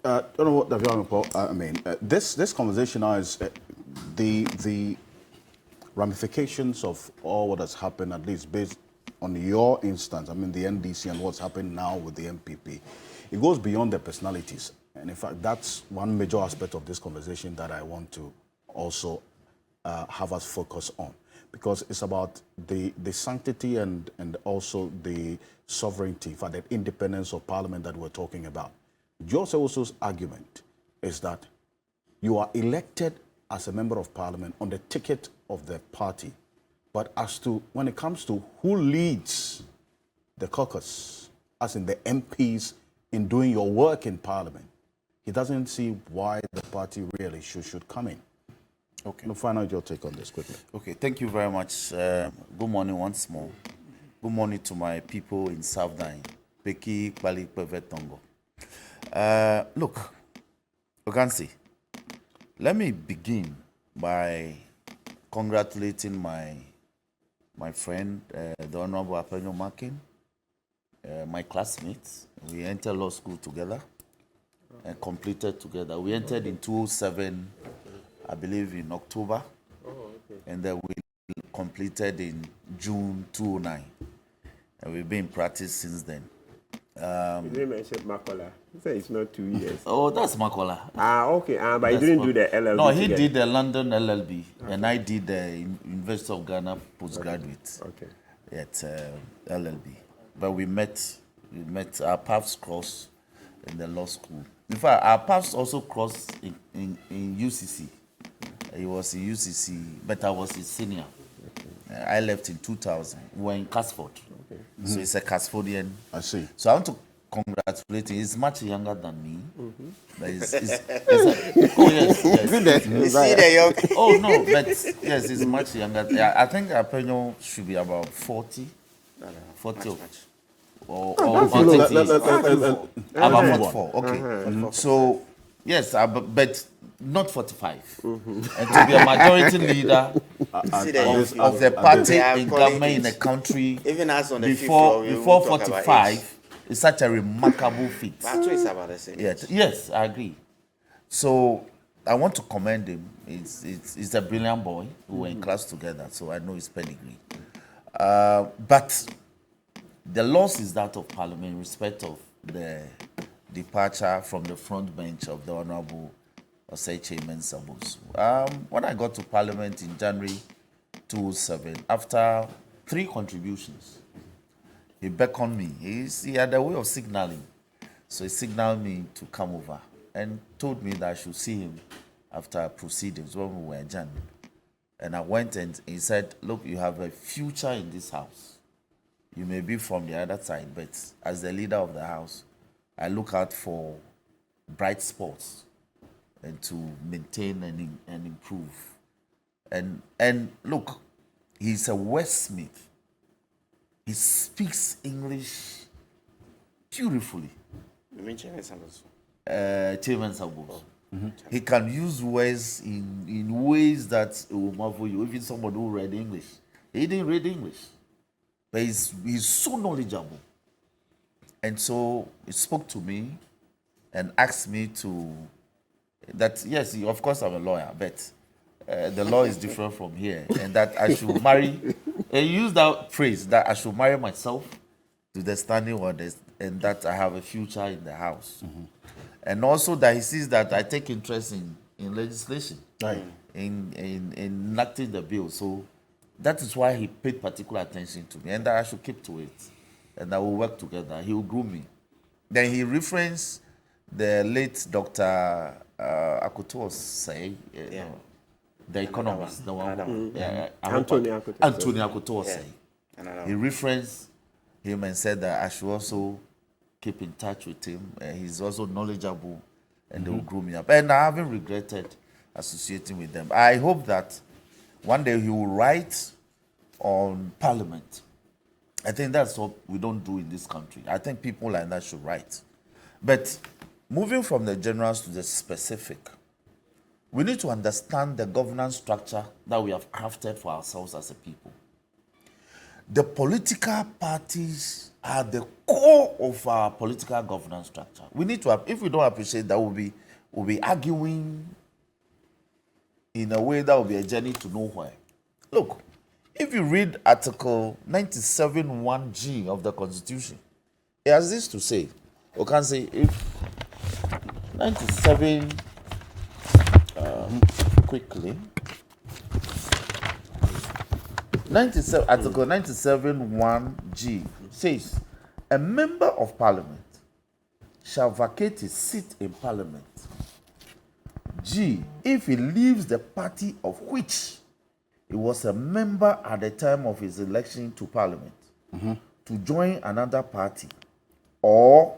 don't know what Dafeamekpor, I mean, this conversation now is the ramifications of all what has happened, at least based on your instance, I mean, the NDC and what's happened now with the MPP. It goes beyond the personalities. And in fact, that's one major aspect of this conversation that I want to also have us focus on. Because it's about the sanctity and also the sovereignty, for the independence of Parliament that we're talking about. George Owusu's argument is that you are elected as a member of Parliament on the ticket of the party. But as to when it comes to who leads the caucus, as in the MPs, in doing your work in Parliament, he doesn't see why the party really should come in. Okay. We'll find out your take on this quickly. Okay, thank you very much. Good morning once more. Good morning to my people in South Dine. Peki Bali Tongo. Look, Ogansi, let me begin by congratulating my friend, the Honorable Apenyo Makin, my classmates. We entered law school together and completed together. We entered in 2007, I believe in October, and then we completed in June 2009. And we've been in practice since then. You didn't mention Makola. He said it's not 2 years. Oh, that's Makola. Okay. But you didn't do the LLB. No, he did the London LLB, and I did the University of Ghana postgraduate at LLB. But we met our paths crossed in the law school. In fact, our paths also crossed in UCC. He was in UCC, but I was his senior. I left in 2000. We were in Casford. So he's a Casfordian. I see. So I want to congratulate him. He's much younger than me. But oh, yes. You see the young. Oh, no, but yes, he's much younger. Yeah, I think Apenyo should be about 40. 40 or 38. About 44. Okay. So, yes, but not 45. And to be a majority leader of the party in government in the country Even us on the before 45 is such a remarkable feat. But it's about the same. Yes, I agree. So I want to commend him. He's a brilliant boy. We were in class together, so I know his pedigree. But the loss is that of Parliament in respect of the departure from the front bench of the Honorable Osei Chairman Sabos. When I got to Parliament in January 2007, after 3 contributions, he beckoned me. He had a way of signaling. So he signaled me to come over and told me that I should see him after proceedings when we were adjourned. And I went and he said, look, you have a future in this house. You may be from the other side, but as the leader of the house, I look out for bright spots and to maintain and improve. And look, he's a Westsmith. He speaks English beautifully. You mean Chairman Sabos? Chairman Sabos. He can use words in ways that will marvel you. Even somebody who read English. He didn't read English. But he's so knowledgeable. And so he spoke to me and asked me to that, yes, of course I'm a lawyer, but the law is different from here, and that I should marry, and use that phrase, that I should marry myself to the standing orders, and that I have a future in the house. And also that he sees that I take interest in legislation, in enacting the bill. So that is why he paid particular attention to me, and that I should keep to it, and that we'll work together. He will groom me. Then he referenced the late Dr. Akoto Osei, the economist, the one, Anthony Akoto Osei. He referenced him and said that I should also keep in touch with him. He's also knowledgeable, and they will groom me up. And I haven't regretted associating with them. I hope that one day he will write on Parliament. I think that's what we don't do in this country. I think people like that should write. But moving from the generals to the specific, we need to understand the governance structure that we have crafted for ourselves as a people. the political parties are the core of our political governance structure. We need to, if we don't appreciate that, we'll be arguing in a way that will be a journey to nowhere. Look, if you read Article 97(1)(g) of the Constitution, it has this to say. You can say if 97, quickly. 97, Article 97(1)(g) says, a member of Parliament shall vacate his seat in Parliament. G, if he leaves the party of which he was a member at the time of his election to Parliament to join another party, or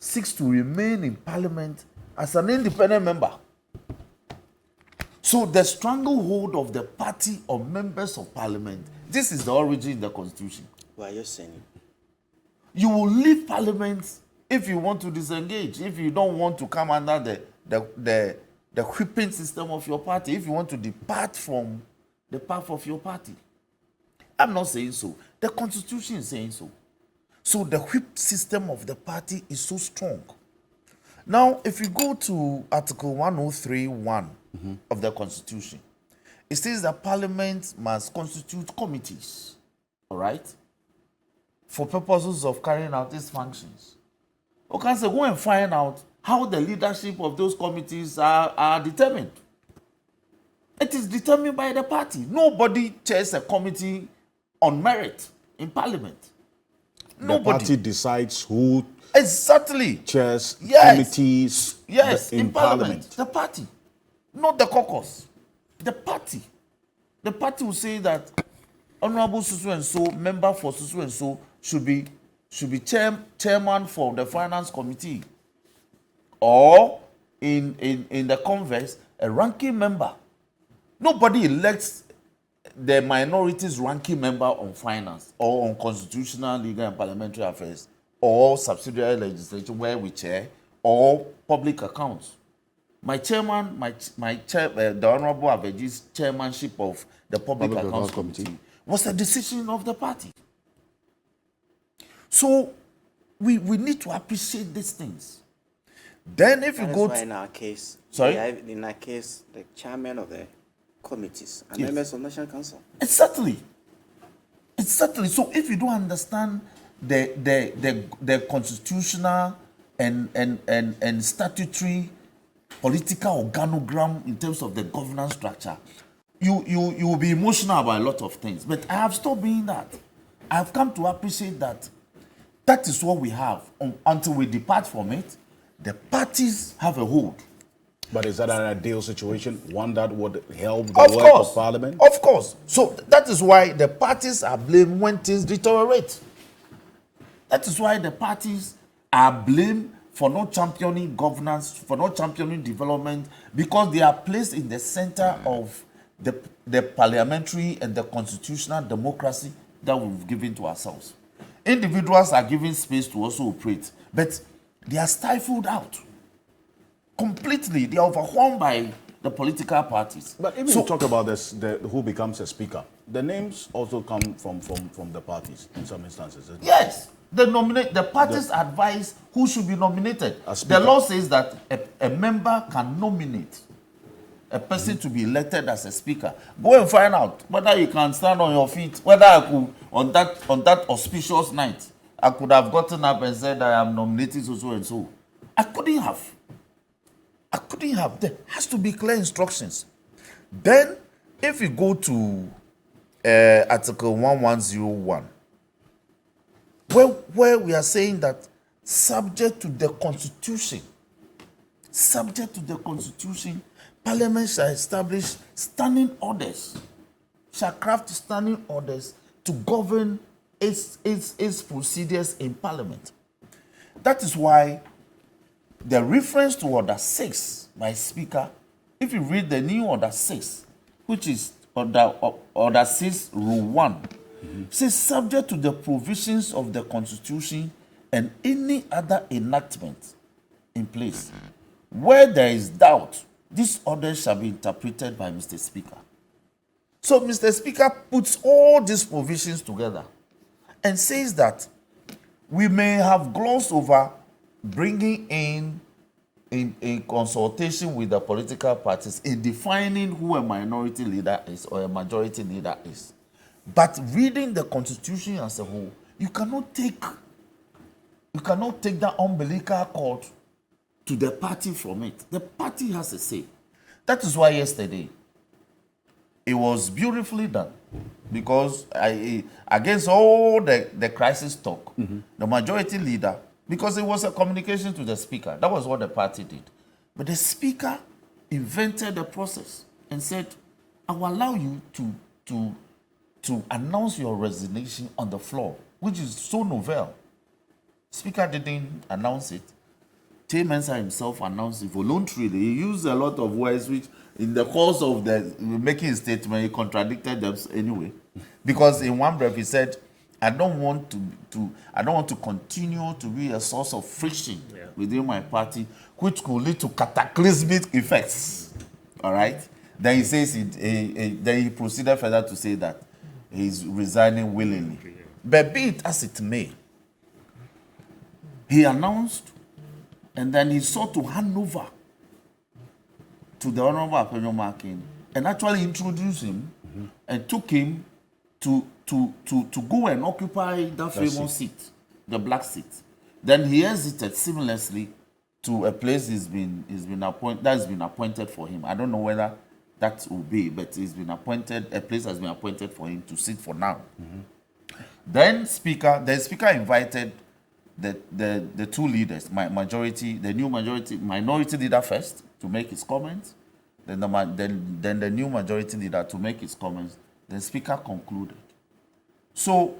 seeks to remain in Parliament as an independent member. So the stranglehold of the party or members of Parliament, this is the origin in the Constitution. Why are you saying? You will leave Parliament if you want to disengage, if you don't want to come under the whipping system of your party, if you want to depart from the path of your party. I'm not saying so. The Constitution is saying so. So the whip system of the party is so strong. Now, if you go to Article 103(1) of the Constitution, it says that Parliament must constitute committees, all right, for purposes of carrying out its functions. Okay, so go and find out how the leadership of those committees are determined. It is determined by the party. Nobody chairs a committee on merit in Parliament. The party decides who exactly chairs committees in Parliament. The party, not the caucus. The party. The party will say that Honorable so and so, member for so and so, should be chairman for the finance committee, or in the converse, a ranking member. Nobody elects the minorities ranking member on finance or on constitutional, legal, and parliamentary affairs, or subsidiary legislation where we chair, or public accounts. My chairman, the Honorable Aveji's chairmanship of the Public Accounts Committee was a decision of the party. So we need to appreciate these things. Then if you go to... in our case, sorry? In our case, the chairman of the committees and members of National Council. Exactly. So if you don't understand the constitutional and statutory political organogram in terms of the governance structure, you will be emotional about a lot of things. But I have stopped being that. I have come to appreciate that that is what we have. Until we depart from it, the parties have a hold. But is that an ideal situation? One that would help the work of Parliament? Of course. So that is why the parties are blamed when things deteriorate. That is why the parties are blamed for not championing governance, for not championing development, because they are placed in the center of the parliamentary and the constitutional democracy that we've given to ourselves. Individuals are given space to also operate, but they are stifled out. Completely, they are overwhelmed by the political parties. But even you talk about this, who becomes a speaker, the names also come from the parties in some instances. Yes, the parties advise who should be nominated. The law says that a member can nominate a person to be elected as a speaker. Go and find out whether you can stand on your feet, whether I could, on that auspicious night, I could have gotten up and said I am nominated so and so. I couldn't have. There has to be clear instructions. Then, if you go to Article 1101, where we are saying that subject to the Constitution, Parliament shall establish standing orders, shall craft standing orders to govern its procedures in Parliament. That is why the reference to Order 6 by Speaker, if you read the new Order 6, which is Order 6, Rule 1, says subject to the provisions of the Constitution and any other enactment in place. Where there is doubt, this order shall be interpreted by Mr. Speaker. So Mr. Speaker puts all these provisions together and says that we may have glossed over bringing in consultation with the political parties in defining who a minority leader is or a majority leader is. But reading the Constitution as a whole, you cannot take that umbilical cord to the party from it. The party has a say. That is why yesterday it was beautifully done, because against all the crisis talk, the majority leader, because it was a communication to the speaker, that was what the party did. But the speaker invented a process and said, I will allow you to announce your resignation on the floor, which is so novel. Speaker didn't announce it. Tay Mensah himself announced it voluntarily. He used a lot of words which, in the course of the making a statement, he contradicted them anyway. Because in one breath he said, I don't want to continue to be a source of friction within my party, which could lead to cataclysmic effects. All right. Then he says then he proceeded further to say that he's resigning willingly. But be it as it may, he announced, and then he sought to hand over to the Honorable Dafeamekpor and actually introduce him and took him to go and occupy that famous seat, the black seat. Then he exited seamlessly to a place that's been appointed for him. I don't know whether that will be, but he's been appointed, a place has been appointed for him to sit for now. Then the speaker invited the two leaders, minority leader first to make his comments, then the new majority leader to make his comments. The speaker concluded. So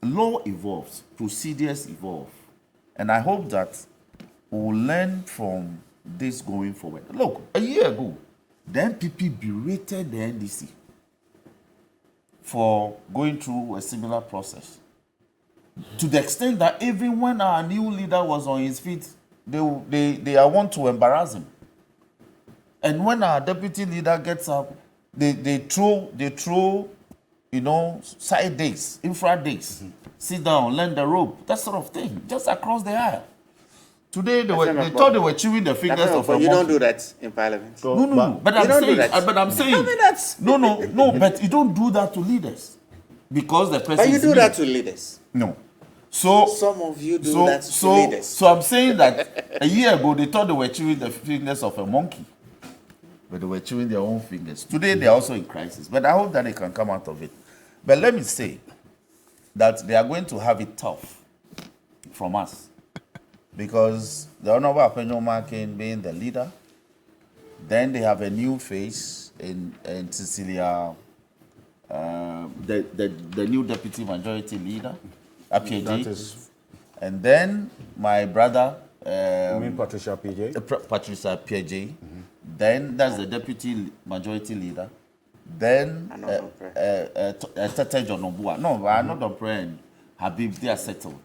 law evolves, procedures evolve, and I hope that we'll learn from this going forward. Look, a year ago, the NPP berated the NDC for going through a similar process, to the extent that even when our new leader was on his feet, they want to embarrass him. And when our deputy leader gets up, they throw, side days, infra days, sit down, learn the rope, that sort of thing, just across the aisle. Today they thought they were chewing the fingers of a monkey. You don't do that in Parliament. No. But I'm saying, no. But you don't do that to leaders, because the person. But you do that to leaders. No. So some of you do that to leaders. So I'm saying that a year ago they thought they were chewing the fingers of a monkey, but they were chewing their own fingers. Today they are also in crisis, but I hope that they can come out of it. But let me say that they are going to have it tough from us, because the Honorable Dafeamekpor being the leader, then they have a new face in Cecilia, the new deputy majority leader, Appiagyei, and then my brother, you mean Patricia PJ? Patricia Appiagyei. Then that's the deputy majority leader. Then Tete John Obua. No, I'm not on prayer. Habib, they are settled.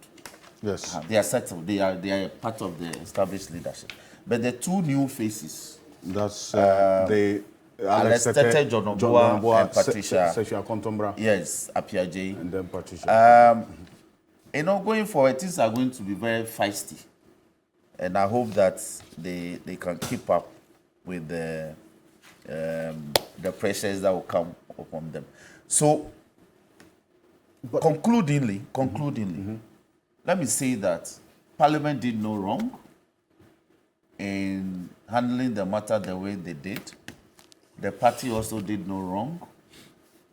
Yes. They are settled. They are part of the established leadership. But the two new faces. That's the Tete John Obua and Patricia. Contombra. Yes, Appiagyei. And then Patricia. Going forward, things are going to be very feisty. And I hope that they can keep up with the pressures that will come upon them. So, concludingly, let me say that Parliament did no wrong in handling the matter the way they did. The party also did no wrong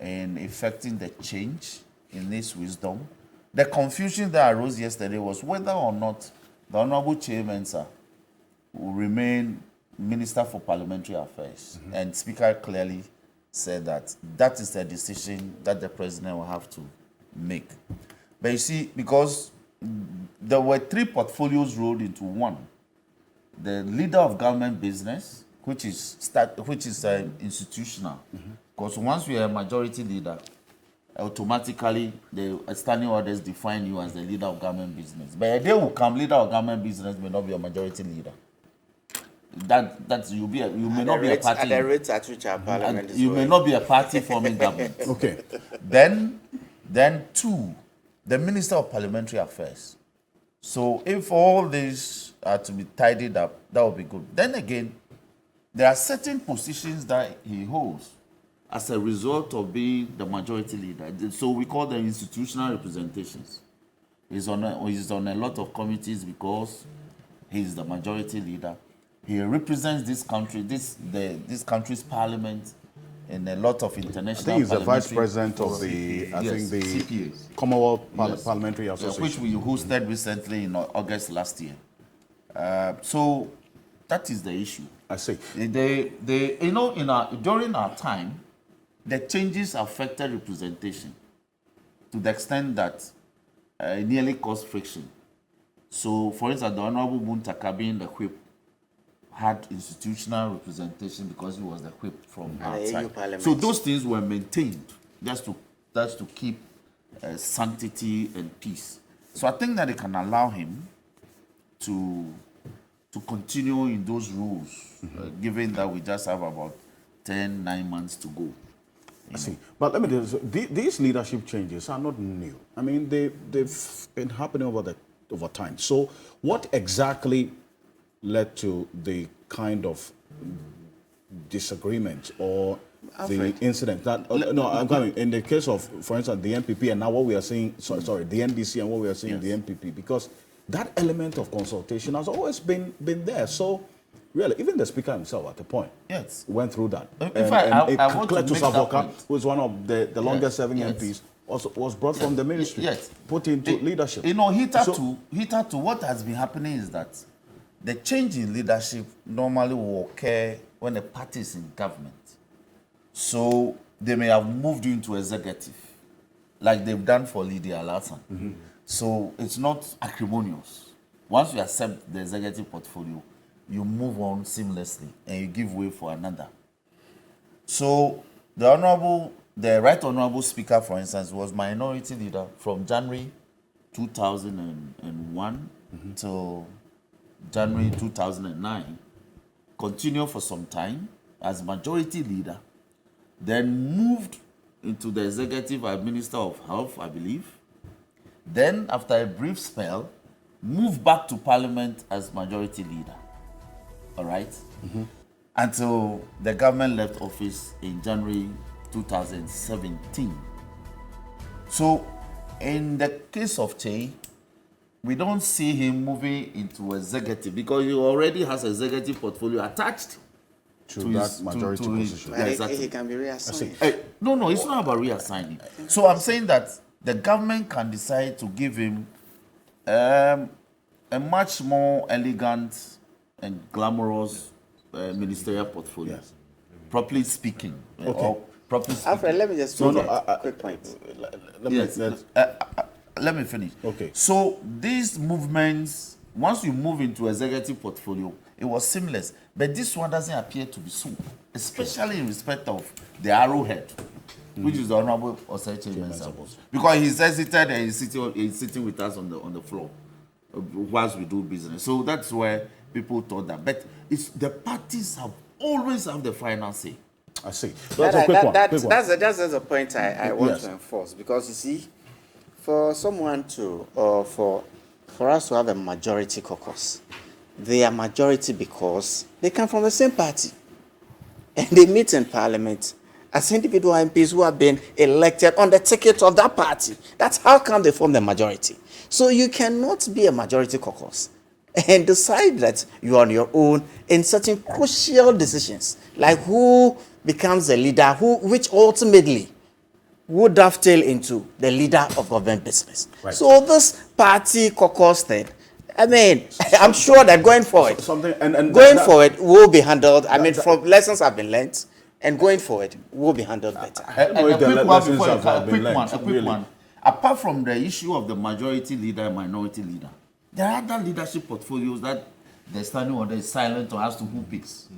in effecting the change in its wisdom. The confusion that arose yesterday was whether or not the Honorable Tay Mensah will remain Minister for Parliamentary Affairs. And Speaker clearly said that that is a decision that the President will have to make. But you see, because there were three portfolios rolled into one. The leader of government business, which is institutional. Because once you are a majority leader, automatically the standing orders define you as the leader of government business. But a day will come, leader of government business may not be a majority leader. You may not be a party. At the rates at which our Parliament is you may not be a party forming government. Okay. Then two, the Minister of Parliamentary Affairs. So if all these are to be tidied up, that would be good. Then again, there are certain positions that he holds as a result of being the majority leader. So we call them institutional representations. He's on a lot of committees because he's the majority leader. He represents this country, this country's parliament in a lot of international. I think he's the vice president of the CPA. Commonwealth Parliamentary Association, which we hosted recently in August last year. So that is the issue. I see. During our time, the changes affected representation to the extent that it nearly caused friction. So, for instance, the Honorable Muntaka being the whip had institutional representation because he was the whip from outside. So those things were maintained just to keep sanctity and peace. So I think that it can allow him to continue in those rules, given that we just have about 9 months to go. I see. But let me do this. These leadership changes are not new. I mean, they've been happening over time. So what exactly led to the kind of disagreement or the incident that no, I'm coming in the case of, for instance, the NPP and now what we are seeing, sorry, the NDC and what we are seeing in the NPP, because that element of consultation has always been there. So really, even the speaker himself at the point went through that. In fact, I want to make that point. who is one of the longest serving MPs, also was brought from the ministry, put into leadership. Hitherto, what has been happening is that the change in leadership normally will occur when a party is in government. So they may have moved you into executive, like they've done for Lydia Alasan. So it's not acrimonious. Once you accept the executive portfolio, you move on seamlessly and you give way for another. So the Right Honorable Speaker, for instance, was minority leader from January 2001 till January 2009, continued for some time as majority leader, then moved into the executive as Minister of Health, I believe. Then, after a brief spell, moved back to Parliament as majority leader. All right? Until the government left office in January 2017. So, in the case of Che, we don't see him moving into executive because he already has executive portfolio attached to that majority position. Exactly. He can be reassigned. No, it's not about reassigning. So I'm saying that the government can decide to give him a much more elegant and glamorous ministerial portfolio. Yes. Properly speaking. Alfred, let me just make a quick point. Let me finish. Okay. So these movements, once you move into executive portfolio, it was seamless. But this one doesn't appear to be so, especially in respect of the arrowhead, which is the Honorable Oseche Mensah. Because he's hesitant and he's sitting with us on the floor whilst we do business. So that's where people thought that. But the parties have always have the final say. I see. That's a quick one. That's a point I want to enforce, because you see, for someone to, for us to have a majority caucus, they are majority because they come from the same party. And they meet in Parliament as individual MPs who have been elected on the ticket of that party. That's how come they form the majority. So you cannot be a majority caucus and decide that you are on your own in certain crucial decisions, like who becomes the leader, which ultimately would dovetail into the leader of government business. Right. So this party caucus thing, I mean, I'm sure that going forward, forward will be handled. I mean, from lessons have been learned, and going forward will be handled better. A quick one. Apart from the issue of the majority leader and minority leader, there are other leadership portfolios that the standing order is silent or as to who picks.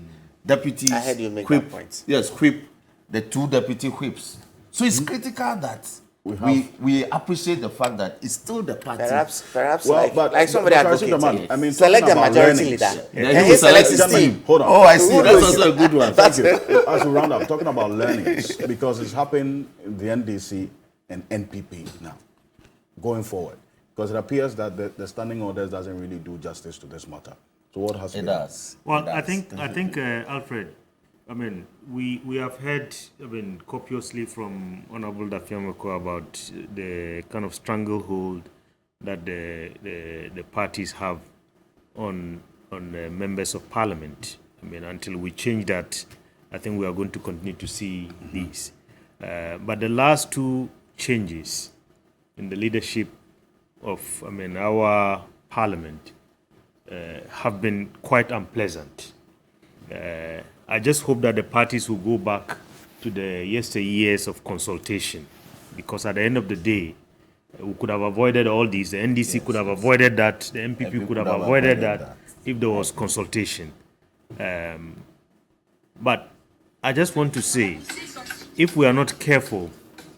Deputies. I heard you make that point. Yes, whip, the 2 deputy whips. So it's critical that we appreciate the fact that it's still the party. Perhaps like somebody advocating. I mean, select the majority leader. And he selects his team. Hold on. Oh, I see. That's also a good one. Thank you. As we round up, talking about learnings, because it's happened in the NDC and NPP now. going forward? Because it appears that the standing orders doesn't really do justice to this matter. So what has to It be done? does. Well, It I does. think, Alfred, I mean, we have heard, I mean, copiously from Honorable Dafeamekpor about the kind of stranglehold that the parties have on members of parliament. I mean, until we change that, I think we are going to continue to see these. But the last two changes in the leadership of, I mean, our parliament have been quite unpleasant. I just hope that the parties will go back to the yesteryears of consultation, because at the end of the day, we could have avoided all these. The NDC could have avoided that. The MPP could have avoided that if there was consultation. But I just want to say, if we are not careful,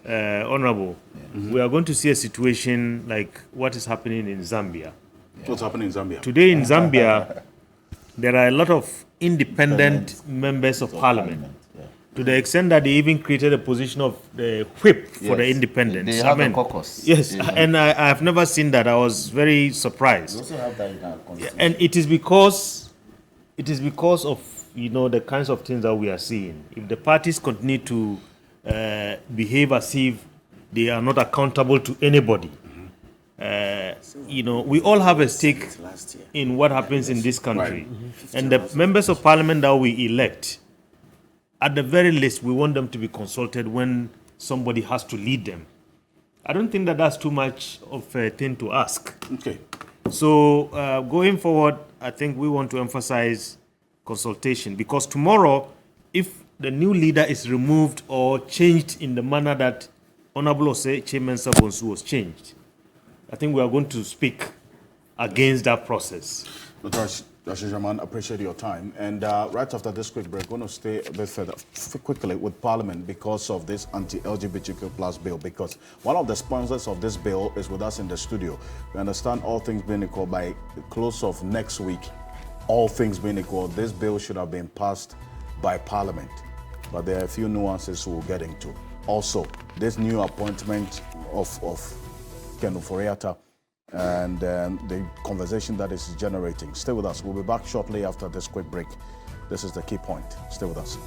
Honorable, we are going to see a situation like what is happening in Zambia. What's happening in Zambia? Today in Zambia, there are a lot of independent members of parliament, to the extent that they even created a position of the whip for the independents. They have a caucus. Yes, and I have never seen that. I was very surprised. We also have that in our constitution. And it is because of, you know, the kinds of things that we are seeing. If the parties continue to behave as if they are not accountable to anybody, you know, we all have a stake in what happens in this country. And the members of parliament that we elect, at the very least, we want them to be consulted when somebody has to lead them. I don't think that that's too much of a thing to ask. Okay. So going forward, I think we want to emphasize consultation, because tomorrow, if the new leader is removed or changed in the manner that Honorable Chairman Sabonsu was changed, I think we are going to speak against that process. Dr. Rashijaman, appreciate your time. And right after this quick break, we're going to stay a bit further quickly with Parliament because of this anti-LGBTQ plus bill. Because one of the sponsors of this bill is with us in the studio. We understand, all things being equal, by the close of next week, all things being equal, this bill should have been passed by Parliament. But there are a few nuances we'll get into. Also, this new appointment of Ken Oforiatta and the conversation that is generating. Stay with us. We'll be back shortly after this quick break. This is the key point. Stay with us.